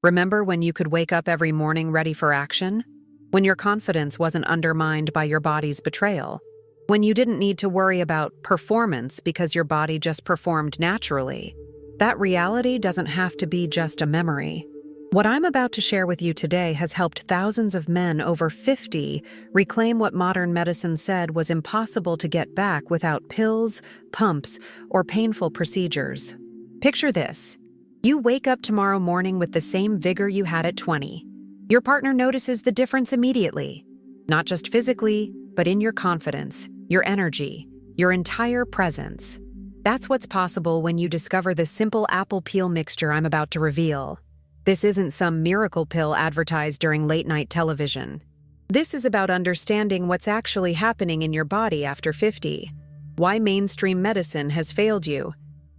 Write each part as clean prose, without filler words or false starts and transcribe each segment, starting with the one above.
Remember when you could wake up every morning ready for action? When your confidence wasn't undermined by your body's betrayal? When you didn't need to worry about performance because your body just performed naturally? That reality doesn't have to be just a memory. What I'm about to share with you today has helped thousands of men over 50 reclaim what modern medicine said was impossible to get back without pills, pumps, or painful procedures. Picture this. You wake up tomorrow morning with the same vigor you had at 20. Your partner notices the difference immediately, not just physically, but in your confidence, your energy, your entire presence. That's what's possible when you discover the simple apple peel mixture I'm about to reveal. This isn't some miracle pill advertised during late-night television. This is about understanding what's actually happening in your body after 50, why mainstream medicine has failed you,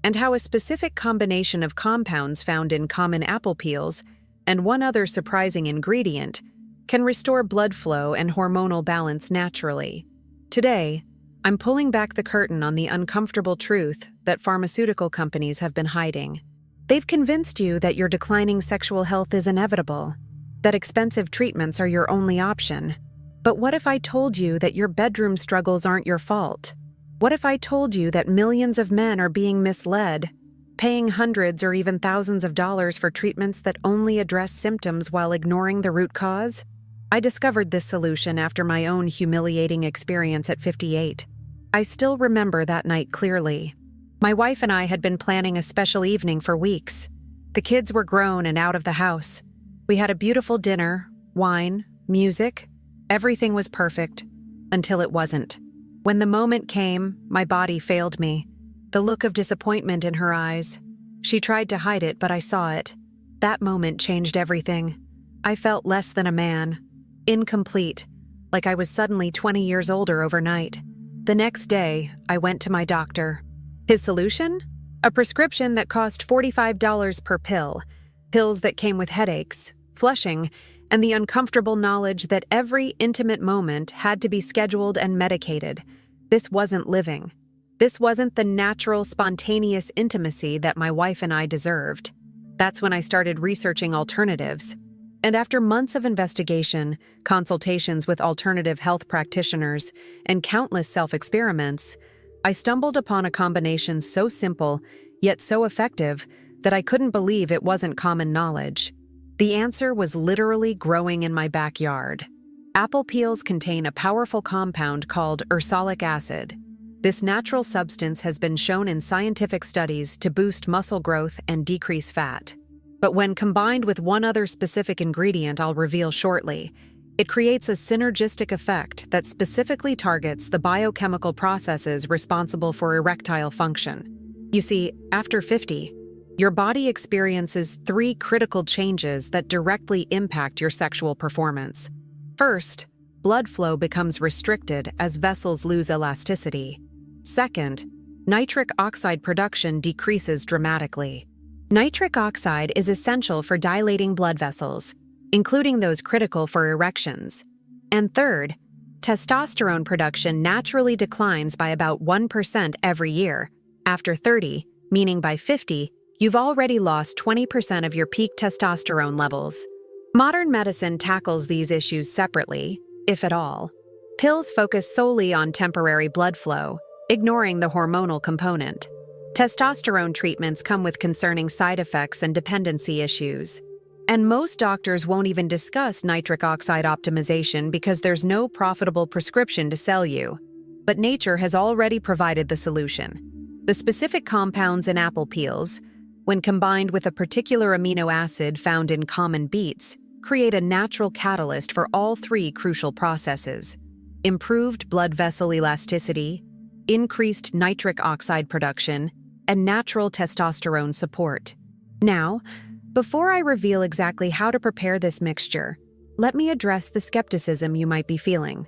and how a specific combination of compounds found in common apple peels and one other surprising ingredient can restore blood flow and hormonal balance naturally. Today, I'm pulling back the curtain on the uncomfortable truth that pharmaceutical companies have been hiding. They've convinced you that your declining sexual health is inevitable, that expensive treatments are your only option. But what if I told you that your bedroom struggles aren't your fault? What if I told you that millions of men are being misled, paying hundreds or even thousands of dollars for treatments that only address symptoms while ignoring the root cause? I discovered this solution after my own humiliating experience at 58. I still remember that night clearly. My wife and I had been planning a special evening for weeks. The kids were grown and out of the house. We had a beautiful dinner, wine, music. Everything was perfect, until it wasn't. When the moment came, my body failed me. The look of disappointment in her eyes. She tried to hide it, but I saw it. That moment changed everything. I felt less than a man. Incomplete, like I was suddenly 20 years older overnight. The next day, I went to my doctor. His solution? A prescription that cost $45 per pill. Pills that came with headaches, flushing, and the uncomfortable knowledge that every intimate moment had to be scheduled and medicated. This wasn't living. This wasn't the natural, spontaneous intimacy that my wife and I deserved. That's when I started researching alternatives. And after months of investigation, consultations with alternative health practitioners, and countless self-experiments, I stumbled upon a combination so simple, yet so effective, that I couldn't believe it wasn't common knowledge. The answer was literally growing in my backyard. Apple peels contain a powerful compound called ursolic acid. This natural substance has been shown in scientific studies to boost muscle growth and decrease fat. But when combined with one other specific ingredient I'll reveal shortly, it creates a synergistic effect that specifically targets the biochemical processes responsible for erectile function. You see, after 50, your body experiences 3 critical changes that directly impact your sexual performance. First, blood flow becomes restricted as vessels lose elasticity. Second, nitric oxide production decreases dramatically. Nitric oxide is essential for dilating blood vessels, including those critical for erections. And third, testosterone production naturally declines by about 1% every year. After 30, meaning by 50, you've already lost 20% of your peak testosterone levels. Modern medicine tackles these issues separately, if at all. Pills focus solely on temporary blood flow, ignoring the hormonal component. Testosterone treatments come with concerning side effects and dependency issues. And most doctors won't even discuss nitric oxide optimization because there's no profitable prescription to sell you. But nature has already provided the solution. The specific compounds in apple peels, when combined with a particular amino acid found in common beets, create a natural catalyst for all 3 crucial processes: improved blood vessel elasticity, increased nitric oxide production, and natural testosterone support. Now, before I reveal exactly how to prepare this mixture, let me address the skepticism you might be feeling.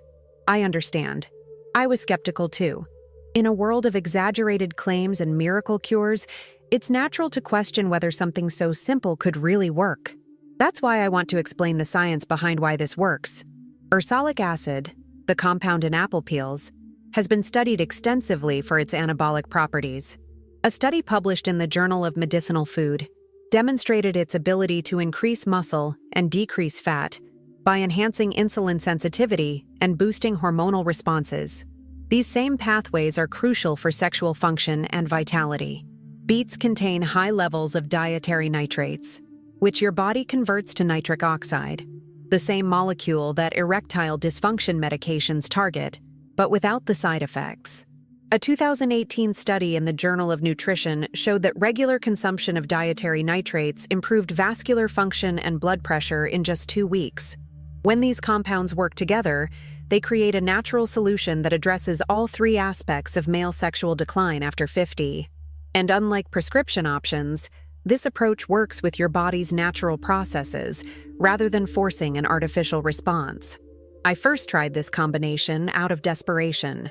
I understand. I was skeptical too. In a world of exaggerated claims and miracle cures, it's natural to question whether something so simple could really work. That's why I want to explain the science behind why this works. Ursolic acid, the compound in apple peels, has been studied extensively for its anabolic properties. A study published in the Journal of Medicinal Food demonstrated its ability to increase muscle and decrease fat by enhancing insulin sensitivity and boosting hormonal responses. These same pathways are crucial for sexual function and vitality. Beets contain high levels of dietary nitrates, which your body converts to nitric oxide, the same molecule that erectile dysfunction medications target, but without the side effects. A 2018 study in the Journal of Nutrition showed that regular consumption of dietary nitrates improved vascular function and blood pressure in just 2 weeks. When these compounds work together, they create a natural solution that addresses all 3 aspects of male sexual decline after 50. And unlike prescription options, this approach works with your body's natural processes rather than forcing an artificial response. I first tried this combination out of desperation.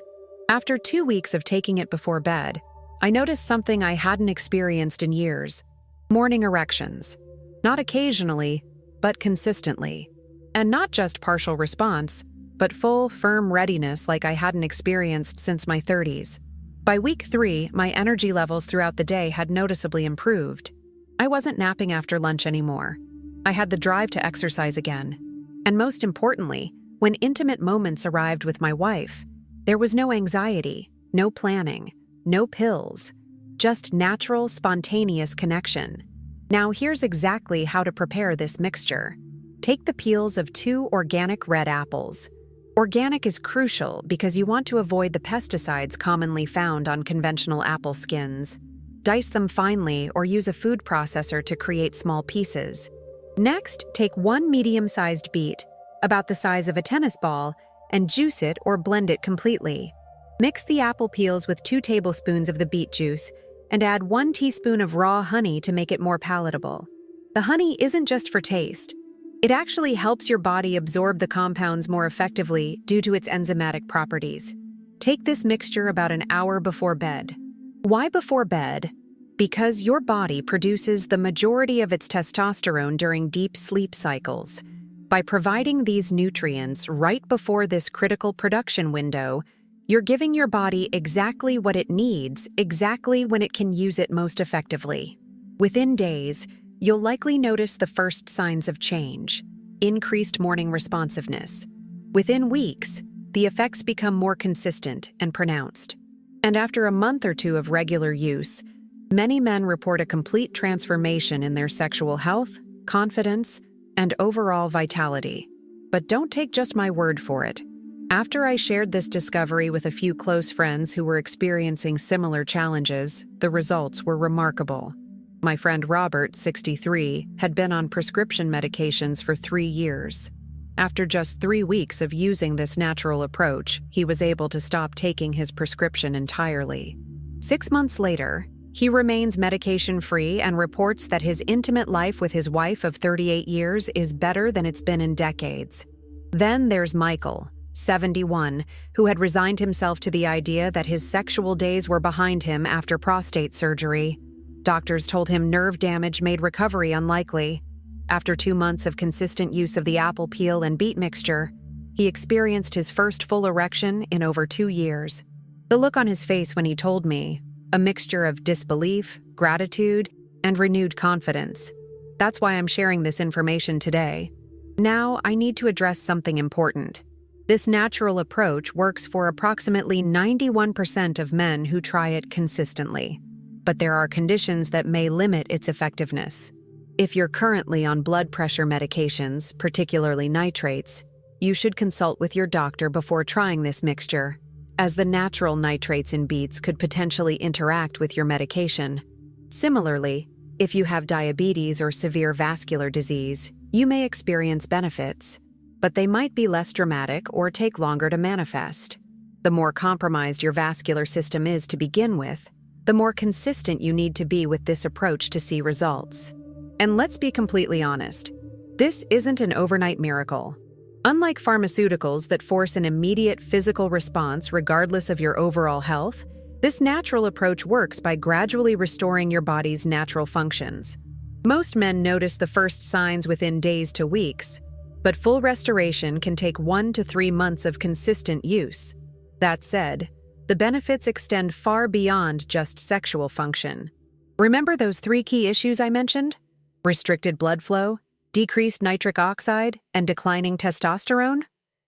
After 2 weeks of taking it before bed, I noticed something I hadn't experienced in years: morning erections. Not occasionally, but consistently. And not just partial response, but full, firm readiness like I hadn't experienced since my 30s. By week 3, my energy levels throughout the day had noticeably improved. I wasn't napping after lunch anymore. I had the drive to exercise again. And most importantly, when intimate moments arrived with my wife, there was no anxiety, no planning, no pills, just natural, spontaneous connection. Now here's exactly how to prepare this mixture. Take the peels of 2 organic red apples. Organic is crucial because you want to avoid the pesticides commonly found on conventional apple skins. Dice them finely or use a food processor to create small pieces. Next, take 1 medium-sized beet, about the size of a tennis ball, and juice it or blend it completely. Mix the apple peels with 2 tablespoons of the beet juice and add 1 teaspoon of raw honey to make it more palatable. The honey isn't just for taste. It actually helps your body absorb the compounds more effectively due to its enzymatic properties. Take this mixture about an hour before bed. Why before bed? Because your body produces the majority of its testosterone during deep sleep cycles. By providing these nutrients right before this critical production window, you're giving your body exactly what it needs, exactly when it can use it most effectively. Within days, you'll likely notice the first signs of change: increased morning responsiveness. Within weeks, the effects become more consistent and pronounced. And after a month or 2 of regular use, many men report a complete transformation in their sexual health, confidence, and overall vitality. But don't take just my word for it. After I shared this discovery with a few close friends who were experiencing similar challenges, the results were remarkable. My friend Robert, 63, had been on prescription medications for 3 years. After just 3 weeks of using this natural approach, he was able to stop taking his prescription entirely. 6 months later, he remains medication-free and reports that his intimate life with his wife of 38 years is better than it's been in decades. Then there's Michael, 71, who had resigned himself to the idea that his sexual days were behind him after prostate surgery. Doctors told him nerve damage made recovery unlikely. After 2 months of consistent use of the apple peel and beet mixture, he experienced his first full erection in over 2 years. The look on his face when he told me, a mixture of disbelief, gratitude, and renewed confidence. That's why I'm sharing this information today. Now, I need to address something important. This natural approach works for approximately 91% of men who try it consistently. But there are conditions that may limit its effectiveness. If you're currently on blood pressure medications, particularly nitrates, you should consult with your doctor before trying this mixture, as the natural nitrates in beets could potentially interact with your medication. Similarly, if you have diabetes or severe vascular disease, you may experience benefits, but they might be less dramatic or take longer to manifest. The more compromised your vascular system is to begin with, the more consistent you need to be with this approach to see results. And let's be completely honest, this isn't an overnight miracle. Unlike pharmaceuticals that force an immediate physical response regardless of your overall health, this natural approach works by gradually restoring your body's natural functions. Most men notice the first signs within days to weeks, but full restoration can take 1 to 3 months of consistent use. That said, the benefits extend far beyond just sexual function. Remember those 3 key issues I mentioned? Restricted blood flow, decreased nitric oxide, and declining testosterone?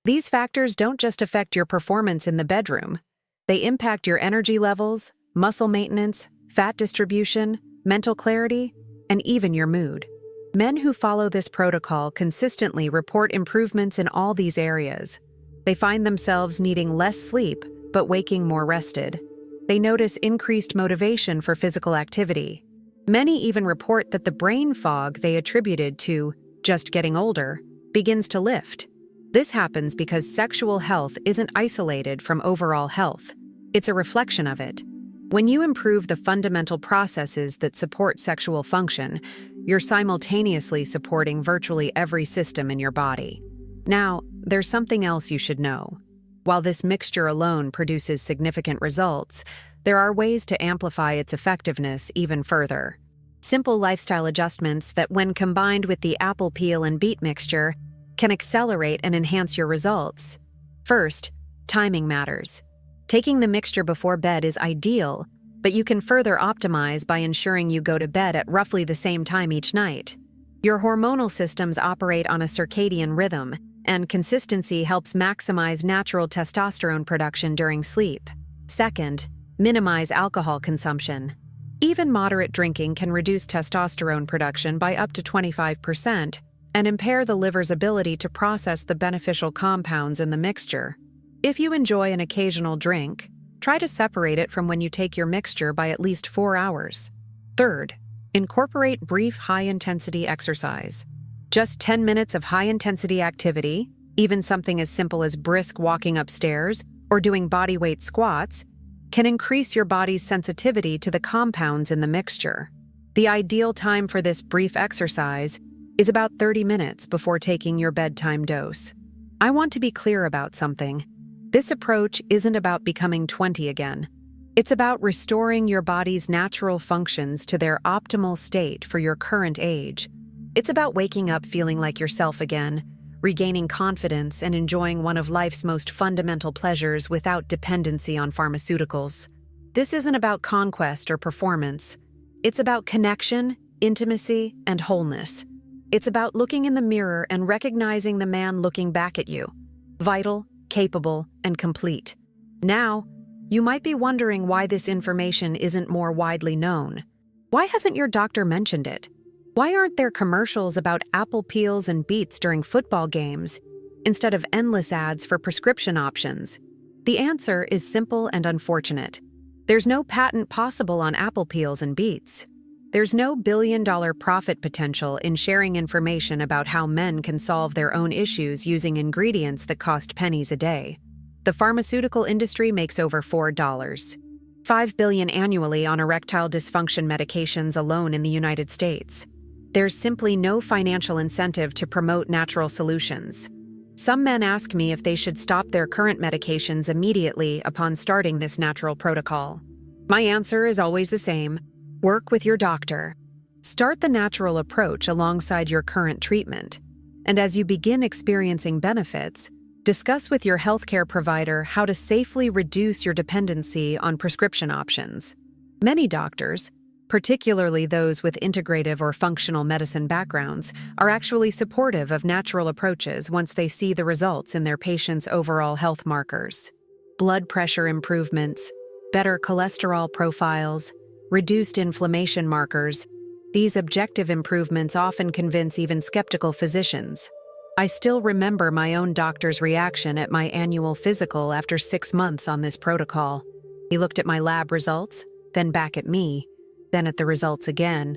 These factors don't just affect your performance in the bedroom. They impact your energy levels, muscle maintenance, fat distribution, mental clarity, and even your mood. Men who follow this protocol consistently report improvements in all these areas. They find themselves needing less sleep, but waking more rested. They notice increased motivation for physical activity. Many even report that the brain fog they attributed to just getting older begins to lift. This happens because sexual health isn't isolated from overall health. It's a reflection of it. When you improve the fundamental processes that support sexual function, you're simultaneously supporting virtually every system in your body. Now, there's something else you should know. While this mixture alone produces significant results, there are ways to amplify its effectiveness even further. Simple lifestyle adjustments that, when combined with the apple peel and beet mixture, can accelerate and enhance your results. First, timing matters. Taking the mixture before bed is ideal, but you can further optimize by ensuring you go to bed at roughly the same time each night. Your hormonal systems operate on a circadian rhythm, and consistency helps maximize natural testosterone production during sleep. Second, minimize alcohol consumption. Even moderate drinking can reduce testosterone production by up to 25% and impair the liver's ability to process the beneficial compounds in the mixture. If you enjoy an occasional drink, try to separate it from when you take your mixture by at least 4 hours. Third, incorporate brief high-intensity exercise. Just 10 minutes of high-intensity activity, even something as simple as brisk walking upstairs or doing bodyweight squats, can increase your body's sensitivity to the compounds in the mixture. The ideal time for this brief exercise is about 30 minutes before taking your bedtime dose. I want to be clear about something. This approach isn't about becoming 20 again. It's about restoring your body's natural functions to their optimal state for your current age. It's about waking up feeling like yourself again, regaining confidence, and enjoying one of life's most fundamental pleasures without dependency on pharmaceuticals. This isn't about conquest or performance. It's about connection, intimacy, and wholeness. It's about looking in the mirror and recognizing the man looking back at you, vital, capable, and complete. Now, you might be wondering why this information isn't more widely known. Why hasn't your doctor mentioned it? Why aren't there commercials about apple peels and beets during football games, instead of endless ads for prescription options? The answer is simple and unfortunate. There's no patent possible on apple peels and beets. There's no billion-dollar profit potential in sharing information about how men can solve their own issues using ingredients that cost pennies a day. The pharmaceutical industry makes over $5 billion annually on erectile dysfunction medications alone in the United States. There's simply no financial incentive to promote natural solutions. Some men ask me if they should stop their current medications immediately upon starting this natural protocol. My answer is always the same. Work with your doctor. Start the natural approach alongside your current treatment. And as you begin experiencing benefits, discuss with your healthcare provider how to safely reduce your dependency on prescription options. Many doctors, particularly those with integrative or functional medicine backgrounds, are actually supportive of natural approaches once they see the results in their patients' overall health markers. Blood pressure improvements, better cholesterol profiles, reduced inflammation markers. These objective improvements often convince even skeptical physicians. I still remember my own doctor's reaction at my annual physical after 6 months on this protocol. He looked at my lab results, then back at me, then at the results again.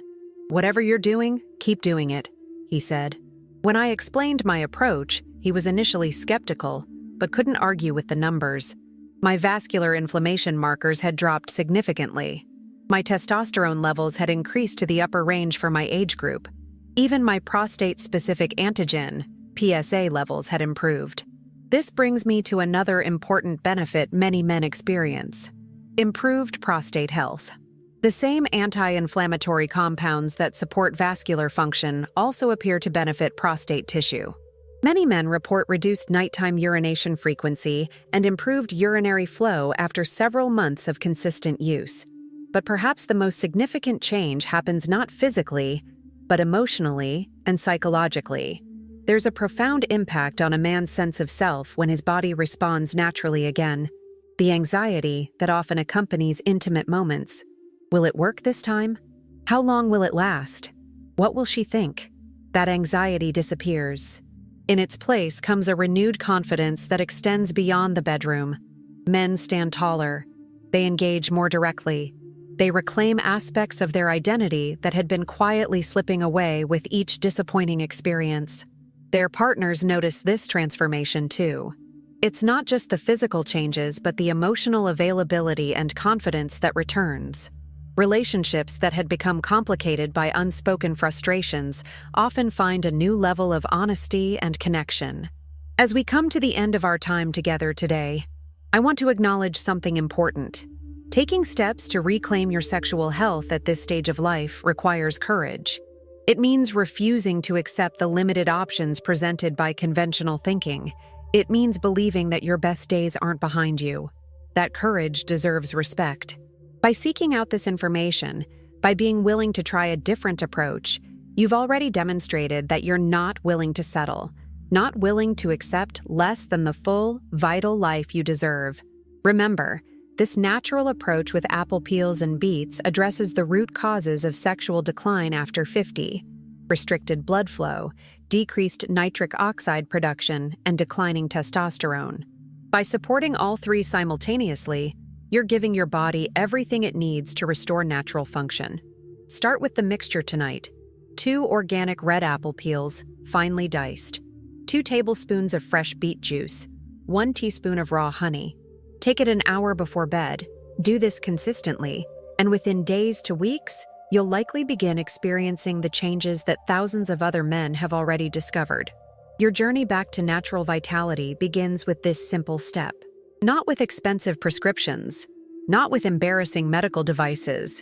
"Whatever you're doing, keep doing it," he said. When I explained my approach, he was initially skeptical, but couldn't argue with the numbers. My vascular inflammation markers had dropped significantly. My testosterone levels had increased to the upper range for my age group. Even my prostate-specific antigen, PSA levels, had improved. This brings me to another important benefit many men experience: improved prostate health. The same anti-inflammatory compounds that support vascular function also appear to benefit prostate tissue. Many men report reduced nighttime urination frequency and improved urinary flow after several months of consistent use. But perhaps the most significant change happens not physically, but emotionally and psychologically. There's a profound impact on a man's sense of self when his body responds naturally again. The anxiety that often accompanies intimate moments. Will it work this time? How long will it last? What will she think? That anxiety disappears. In its place comes a renewed confidence that extends beyond the bedroom. Men stand taller. They engage more directly. They reclaim aspects of their identity that had been quietly slipping away with each disappointing experience. Their partners notice this transformation too. It's not just the physical changes, but the emotional availability and confidence that returns. Relationships that had become complicated by unspoken frustrations often find a new level of honesty and connection. As we come to the end of our time together today, I want to acknowledge something important. Taking steps to reclaim your sexual health at this stage of life requires courage. It means refusing to accept the limited options presented by conventional thinking. It means believing that your best days aren't behind you. That courage deserves respect. By seeking out this information, by being willing to try a different approach, you've already demonstrated that you're not willing to settle, not willing to accept less than the full, vital life you deserve. Remember, this natural approach with apple peels and beets addresses the root causes of sexual decline after 50: restricted blood flow, decreased nitric oxide production, and declining testosterone. By supporting all three simultaneously, you're giving your body everything it needs to restore natural function. Start with the mixture tonight. 2 organic red apple peels, finely diced. 2 tablespoons of fresh beet juice. 1 teaspoon of raw honey. Take it an hour before bed. Do this consistently, and within days to weeks, you'll likely begin experiencing the changes that thousands of other men have already discovered. Your journey back to natural vitality begins with this simple step. Not with expensive prescriptions, not with embarrassing medical devices,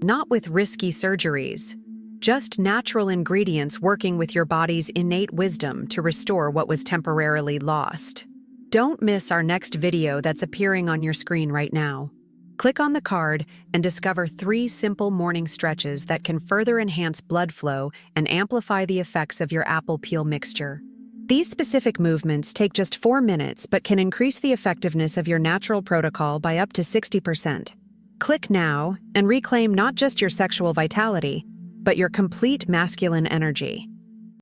not with risky surgeries, just natural ingredients working with your body's innate wisdom to restore what was temporarily lost. Don't miss our next video that's appearing on your screen right now. Click on the card and discover 3 simple morning stretches that can further enhance blood flow and amplify the effects of your apple peel mixture. These specific movements take just 4 minutes but can increase the effectiveness of your natural protocol by up to 60%. Click now and reclaim not just your sexual vitality, but your complete masculine energy.